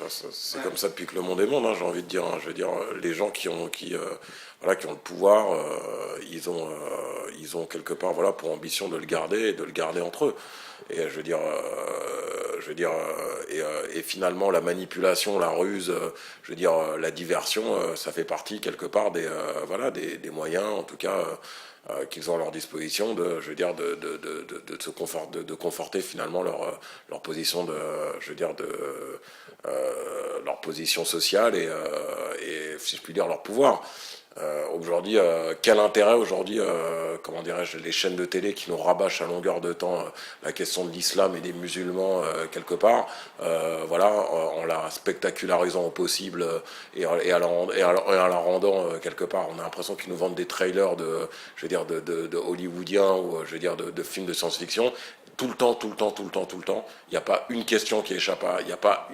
Enfin, c'est comme ça depuis que le monde est monde, hein, j'ai envie de dire. Hein. Je veux dire, les gens voilà, qui ont le pouvoir, ils ont quelque part, voilà, pour ambition de le garder et de le garder entre eux. Et et finalement la manipulation, la ruse, la diversion, ça fait partie quelque part voilà, des moyens, en tout cas, qu'ils ont à leur disposition de conforter finalement leur position leur position sociale et si je puis dire leur pouvoir. Aujourd'hui, quel intérêt aujourd'hui, comment dirais-je, les chaînes de télé qui nous rabâchent à longueur de temps la question de l'islam et des musulmans quelque part, voilà, en la spectacularisant au possible et en la rendant quelque part, on a l'impression qu'ils nous vendent des trailers de hollywoodiens ou de films de science-fiction. Tout le temps, tout le temps, tout le temps, tout le temps. Il n'y a pas une question qui échappe il n'y a pas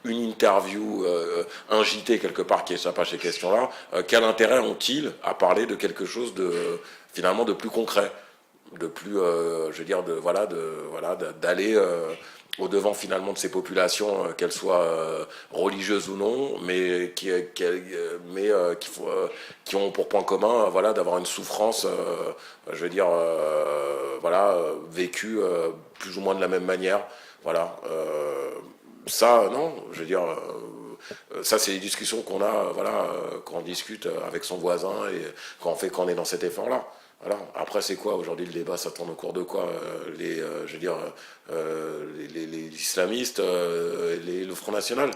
une interview, un JT quelque part qui échappe à ces questions-là. Quel intérêt ont-ils à parler de quelque chose finalement de plus concret, de plus, d'aller au devant finalement de ces populations, qu'elles soient religieuses ou non, mais qui ont pour point commun, voilà, d'avoir une souffrance, vécue plus ou moins de la même manière. Voilà. Ça, non, ça c'est des discussions qu'on a, voilà, quand on discute avec son voisin et quand on est dans cet effort-là. Voilà. Après, c'est quoi aujourd'hui le débat? Ça tourne au cours de quoi? Les islamistes, le Front National.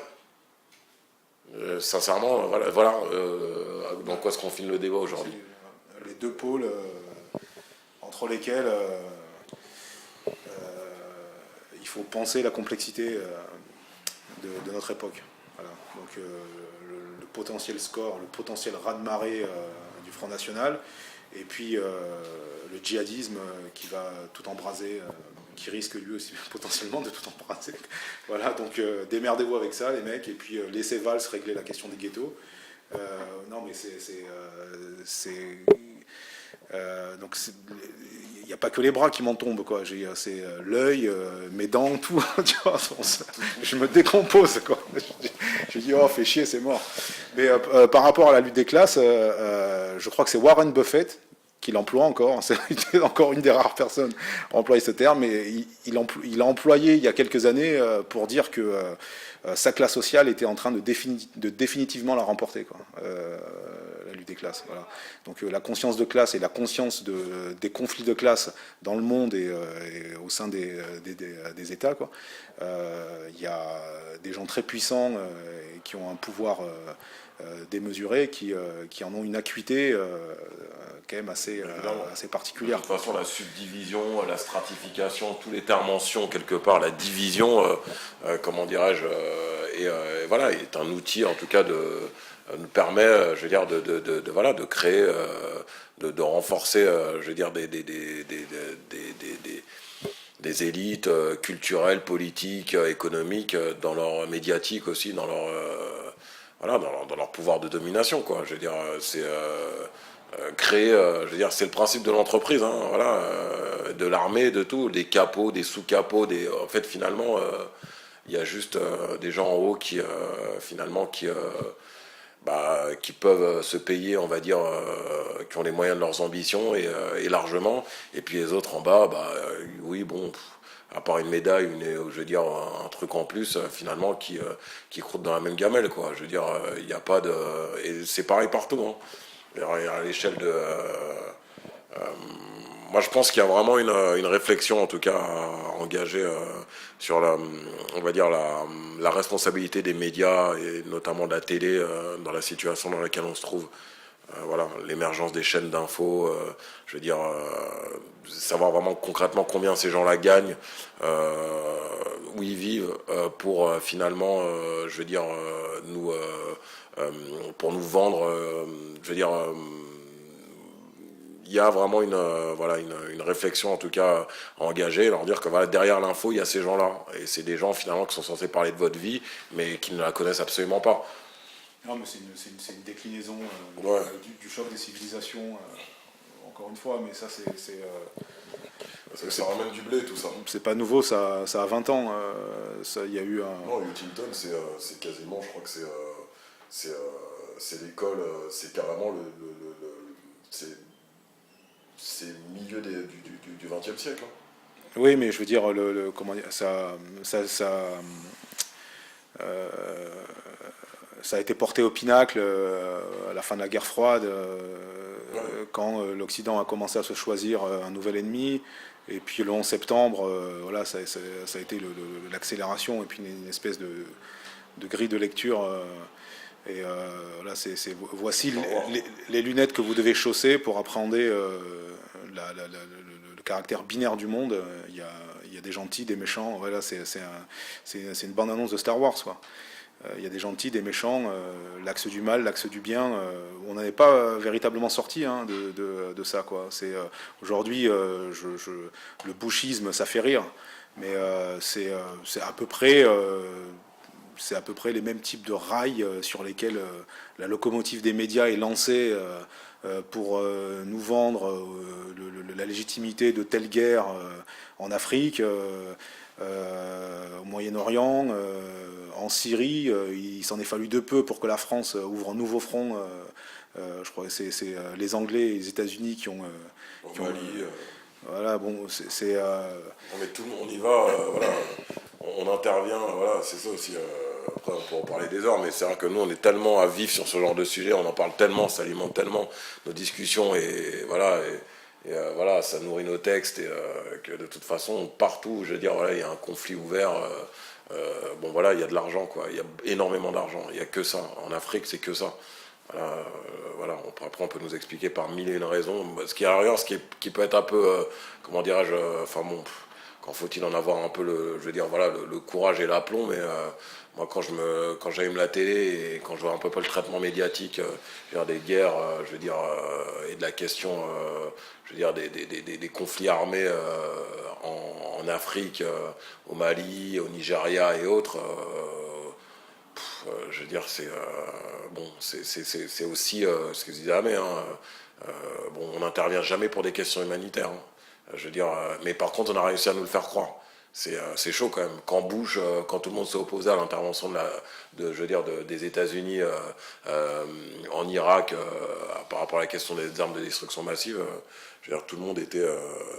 Sincèrement, voilà dans quoi se confine le débat aujourd'hui? Les deux pôles entre lesquels il faut penser la complexité de notre époque. Voilà. Donc le potentiel score, le potentiel raz-de-marée du Front National, et puis le djihadisme qui va tout embraser, qui risque lui aussi potentiellement de tout embraser. Voilà, donc démerdez-vous avec ça les mecs, et puis laissez Valls régler la question des ghettos. Non mais donc il n'y a pas que les bras qui m'en tombent, quoi. C'est l'œil, mes dents, tout. Tu vois, je me décompose, quoi. Je dis oh fais chier, c'est mort. Mais par rapport à la lutte des classes, je crois que c'est Warren Buffett qui l'emploie encore. C'est encore une des rares personnes à employer ce terme, mais il a employé il y a quelques années pour dire que sa classe sociale était en train de définitivement la remporter, quoi. La lutte des classes. Voilà. Donc la conscience de classe et la conscience des conflits de classe dans le monde et au sein des États, quoi. Il y a des gens très puissants qui ont un pouvoir démesuré, qui en ont une acuité quand même assez particulière. De toute façon, la subdivision, la stratification, tous les termes mentions quelque part, la division, comment dirais-je, voilà, est un outil en tout cas nous permet, de créer, de renforcer, des élites culturelles, politiques, économiques, dans leur médiatique aussi, dans leur pouvoir de domination, quoi. C'est créer, c'est le principe de l'entreprise, hein, voilà, de l'armée, de tout, des capots, des sous-capots, en fait, finalement, il y a juste des gens en haut qui peuvent se payer, on va dire, qui ont les moyens de leurs ambitions et largement, et puis les autres en bas, oui, bon, à part une médaille, un truc en plus, finalement, qui croûte dans la même gamelle, quoi. Il n'y a pas de... Et c'est pareil partout, hein. À l'échelle de... moi, je pense qu'il y a vraiment une réflexion, en tout cas, à engager sur la responsabilité des médias, et notamment de la télé, dans la situation dans laquelle on se trouve. Voilà, l'émergence des chaînes d'infos, savoir vraiment concrètement combien ces gens-là gagnent, où ils vivent, pour finalement, pour nous vendre, il y a vraiment une réflexion en tout cas à engager, leur dire que voilà, derrière l'info il y a ces gens-là, et c'est des gens finalement qui sont censés parler de votre vie mais qui ne la connaissent absolument pas. Non mais c'est une déclinaison du choc des civilisations, encore une fois, mais ça c'est Ça ramène du blé, tout ça. C'est pas nouveau, ça a 20 ans. Il y a eu un... Non, Huntington, c'est quasiment, je crois que c'est l'école, c'est carrément c'est le milieu du XXe siècle. Hein. Oui, mais je veux dire, comment dire, euh, ça a été porté au pinacle à la fin de la guerre froide, quand l'Occident a commencé à se choisir un nouvel ennemi. Et puis le 11 septembre, voilà, ça a été l'accélération et puis une espèce de grille de lecture. Voilà, voici les lunettes que vous devez chausser pour appréhender le caractère binaire du monde. Il y a des gentils, des méchants. Voilà, c'est une bande-annonce de Star Wars, quoi. Il y a des gentils, des méchants, l'axe du mal, l'axe du bien. On n'en est pas véritablement sorti hein, de ça, quoi. Aujourd'hui, le bouchisme, ça fait rire, mais c'est à peu près. C'est à peu près les mêmes types de rails sur lesquels la locomotive des médias est lancée pour nous vendre la légitimité de telle guerre en Afrique, au Moyen-Orient, en Syrie. Il s'en est fallu de peu pour que la France ouvre un nouveau front. Je crois que c'est les Anglais et les États-Unis qui ont... voilà, bon, c'est... Non, mais tout le monde, on y va, voilà. On intervient, voilà, c'est ça aussi. Après, on peut en parler des heures, mais c'est vrai que nous, on est tellement à vif sur ce genre de sujet, on en parle tellement, ça alimente tellement nos discussions, et voilà, voilà, ça nourrit nos textes, et que de toute façon, partout, je veux dire, voilà, il y a un conflit ouvert. Bon, voilà, il y a de l'argent, quoi. Il y a énormément d'argent. Il n'y a que ça. En Afrique, c'est que ça. Voilà, après, on peut nous expliquer par mille et une raisons. Ce qui est ailleurs, qui peut être un peu, comment dirais-je, enfin bon. Quand faut-il en avoir un peu je veux dire, voilà, le courage et l'aplomb, mais moi, quand j'allume la télé et quand je vois un peu le traitement médiatique, je veux dire, des guerres, je veux dire, et de la question, je veux dire, des conflits armés en Afrique, au Mali, au Nigeria et autres, je veux dire, bon, c'est aussi ce que je disais à Amé, hein, bon, on n'intervient jamais pour des questions humanitaires. Hein. Je veux dire, mais par contre, on a réussi à nous le faire croire. C'est chaud quand même. Quand Bush, quand tout le monde s'est opposé à l'intervention je veux dire, des États-Unis en Irak par rapport à la question des armes de destruction massive, je veux dire, tout le monde était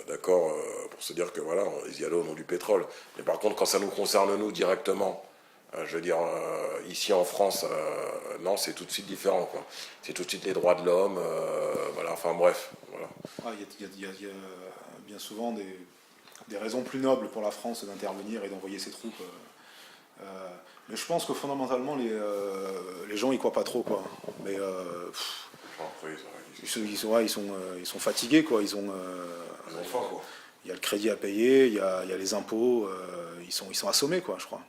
d'accord pour se dire que voilà, ils y allaient au nom du pétrole. Mais par contre, quand ça nous concerne nous directement, je veux dire, ici en France, non, c'est tout de suite différent, quoi. C'est tout de suite les droits de l'homme, voilà, enfin bref. Voilà. Il y a bien souvent des raisons plus nobles pour la France d'intervenir et d'envoyer ses troupes. Mais je pense que fondamentalement, les gens y croient pas trop, quoi. Mais ils sont fatigués, quoi. Ils ont faim, quoi. Il y a le crédit à payer, il y a les impôts, ils sont assommés, quoi, je crois.